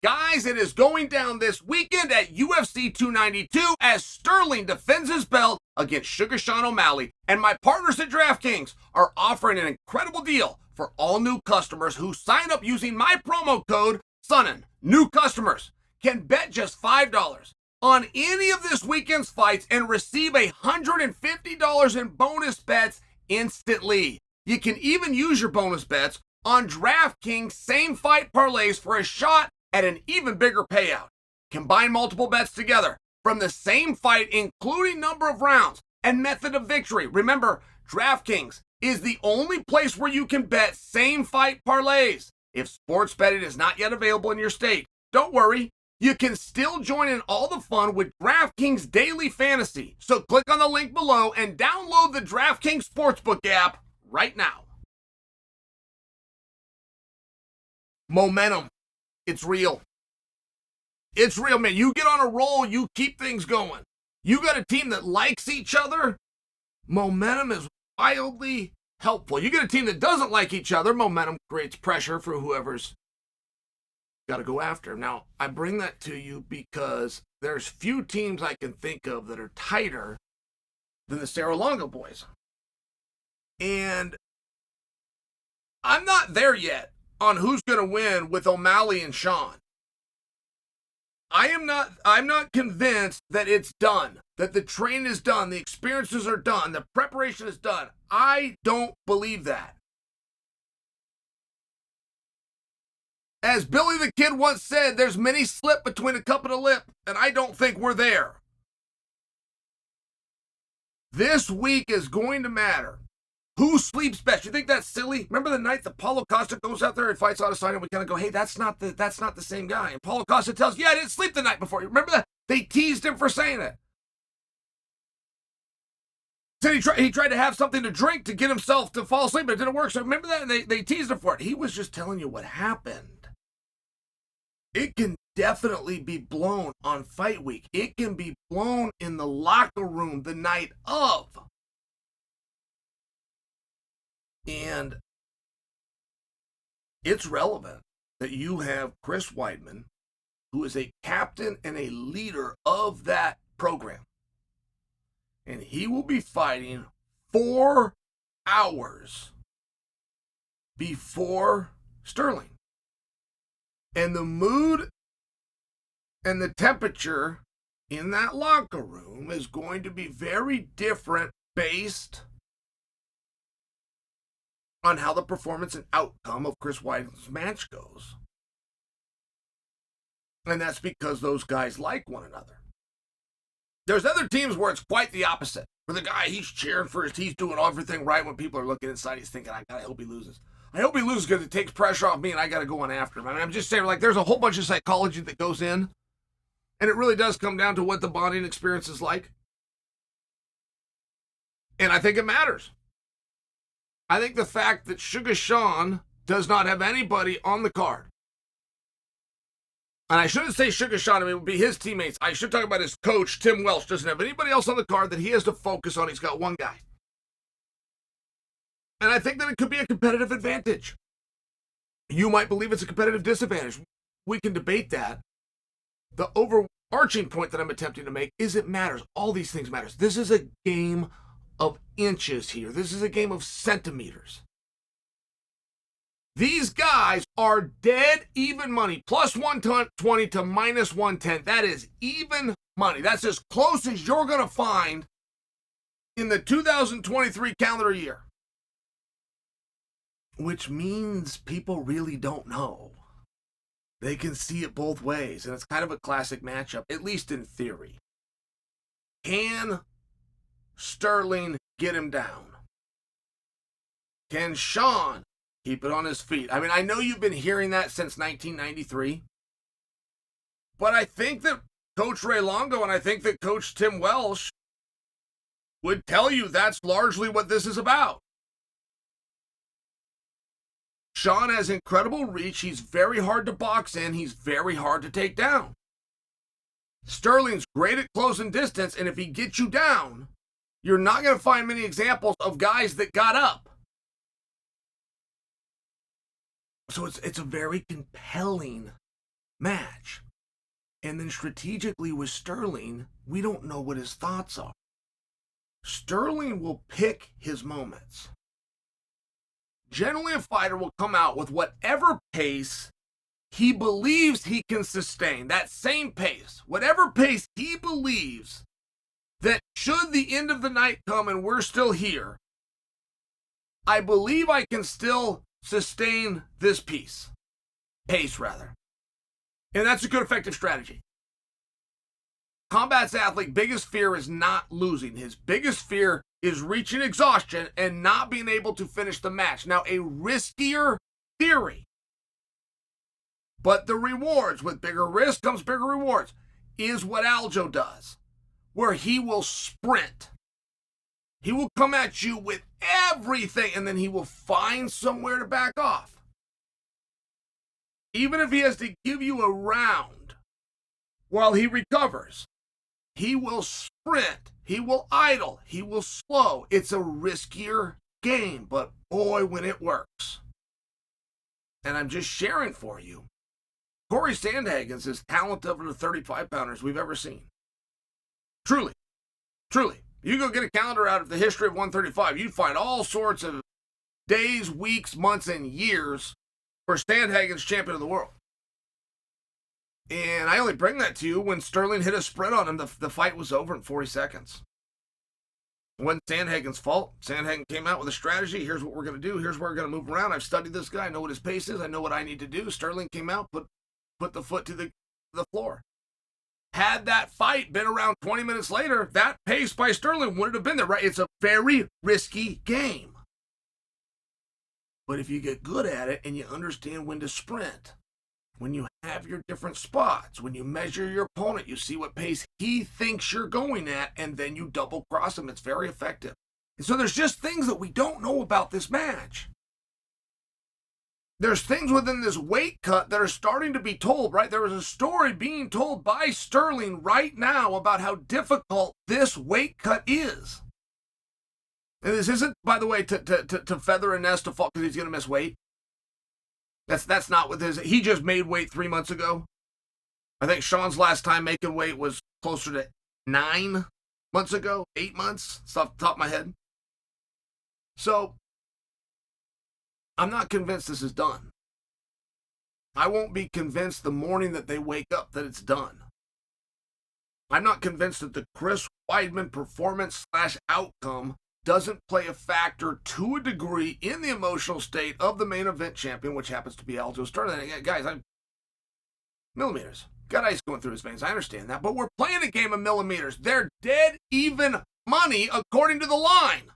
Guys, it is going down this weekend at UFC 292 as Sterling defends his belt against Suga Sean O'Malley. And my partners at DraftKings are offering an incredible deal for all new customers who sign up using my promo code Sonnen. New customers can bet just $5 on any of this weekend's fights and receive $150 in bonus bets instantly. You can even use your bonus bets on DraftKings same fight parlays for a shot at an even bigger payout. Combine multiple bets together from the same fight, including number of rounds and method of victory. Remember, DraftKings is the only place where you can bet same fight parlays. If sports betting is not yet available in your state, don't worry. You can still join in all the fun with DraftKings Daily Fantasy. So click on the link below and download the DraftKings Sportsbook app right now. Momentum. It's real. It's real, man. You get on a roll, you keep things going. You got a team that likes each other, momentum is wildly helpful. You get a team that doesn't like each other, momentum creates pressure for whoever's got to go after. Now, I bring that to you because there's few teams I can think of that are tighter than the Serra-Longo boys. And I'm not there yet on who's going to win with O'Malley and Sean. I'm not convinced that it's done, that the training is done, the experiences are done, the preparation is done. I don't believe that. As Billy the Kid once said, there's many slip between a cup and a lip, and I don't think we're there. This week is going to matter. Who sleeps best? You think that's silly? Remember the night that Paulo Costa goes out there and fights Adesanya, and we kind of go, hey, that's not the same guy. And Paulo Costa tells, yeah, I didn't sleep the night before. You remember that? They teased him for saying it. Said he tried to have something to drink to get himself to fall asleep, but it didn't work. So remember that? And they teased him for it. He was just telling you what happened. It can definitely be blown on fight week. It can be blown in the locker room the night of. And it's relevant that you have Chris Weidman, who is a captain and a leader of that program. And he will be fighting 4 hours before Sterling. And the mood and the temperature in that locker room is going to be very different based on how the performance and outcome of Chris Weidman's match goes. And that's because those guys like one another. There's other teams where it's quite the opposite. For the guy, he's cheering first, he's doing everything right. When people are looking inside, he's thinking, I hope he loses. I hope he loses because it takes pressure off me and I got to go on after him. I mean, I'm just saying, like, there's a whole bunch of psychology that goes in. And it really does come down to what the bonding experience is like. And I think it matters. I think the fact that Suga Sean does not have anybody on the card. And I shouldn't say Suga Sean, I mean, it would be his teammates. I should talk about his coach, Tim Welch. Doesn't have anybody else on the card that he has to focus on. He's got one guy. And I think that it could be a competitive advantage. You might believe it's a competitive disadvantage. We can debate that. The overarching point that I'm attempting to make is it matters. All these things matter. This is a game of inches here. This is a game of centimeters. These guys are dead even money. Plus 120 to minus 110. That is even money. That's as close as you're going to find in the 2023 calendar year. Which means people really don't know. They can see it both ways. And it's kind of a classic matchup, at least in theory. Can Sterling get him down? Can Sean keep it on his feet? I mean, I know you've been hearing that since 1993, but I think that Coach Ray Longo and I think that Coach Tim Welsh would tell you that's largely what this is about. Sean has incredible reach. He's very hard to box in. He's very hard to take down. Sterling's great at closing distance, and if he gets you down, you're not going to find many examples of guys that got up. So it's a very compelling match. And then strategically with Sterling, we don't know what his thoughts are. Sterling will pick his moments. Generally, a fighter will come out with whatever pace he believes he can sustain, that same pace, whatever pace he believes that should the end of the night come and we're still here, I believe I can still sustain this pace. And that's a good, effective strategy. Combat's athlete biggest fear is not losing. His biggest fear is reaching exhaustion and not being able to finish the match. Now, a riskier theory, but the rewards, with bigger risk comes bigger rewards, is what Aljo does, where he will sprint. He will come at you with everything, and then he will find somewhere to back off. Even if he has to give you a round while he recovers, he will sprint, he will idle, he will slow. It's a riskier game, but boy, when it works. And I'm just sharing for you, Corey Sandhagen's as talented of the 35-pounders we've ever seen. Truly. You go get a calendar out of the history of 135, you'd find all sorts of days, weeks, months, and years where Sandhagen's champion of the world. And I only bring that to you when Sterling hit a sprint on him. The fight was over in 40 seconds. It wasn't Sandhagen's fault. Sandhagen came out with a strategy. Here's what we're going to do. Here's where we're going to move around. I've studied this guy. I know what his pace is. I know what I need to do. Sterling came out, put the foot to the floor. Had that fight been around 20 minutes later, that pace by Sterling wouldn't have been there, right? It's a very risky game. But if you get good at it and you understand when to sprint, when you have your different spots, when you measure your opponent, you see what pace he thinks you're going at, and then you double cross him. It's very effective. And so there's just things that we don't know about this match. There's things within this weight cut that are starting to be told, right? There is a story being told by Sterling right now about how difficult this weight cut is. And this isn't, by the way, to feather a nest to fall because he's going to miss weight. That's not what this is. He just made weight 3 months ago. I think Sean's last time making weight was closer to 9 months ago, 8 months. It's off the top of my head. So, I'm not convinced this is done. I won't be convinced the morning that they wake up that it's done. I'm not convinced that the Chris Weidman performance / outcome doesn't play a factor to a degree in the emotional state of the main event champion, which happens to be Aljamain Sterling. Guys, millimeters. Got ice going through his veins. I understand that. But we're playing a game of millimeters. They're dead even money according to the line.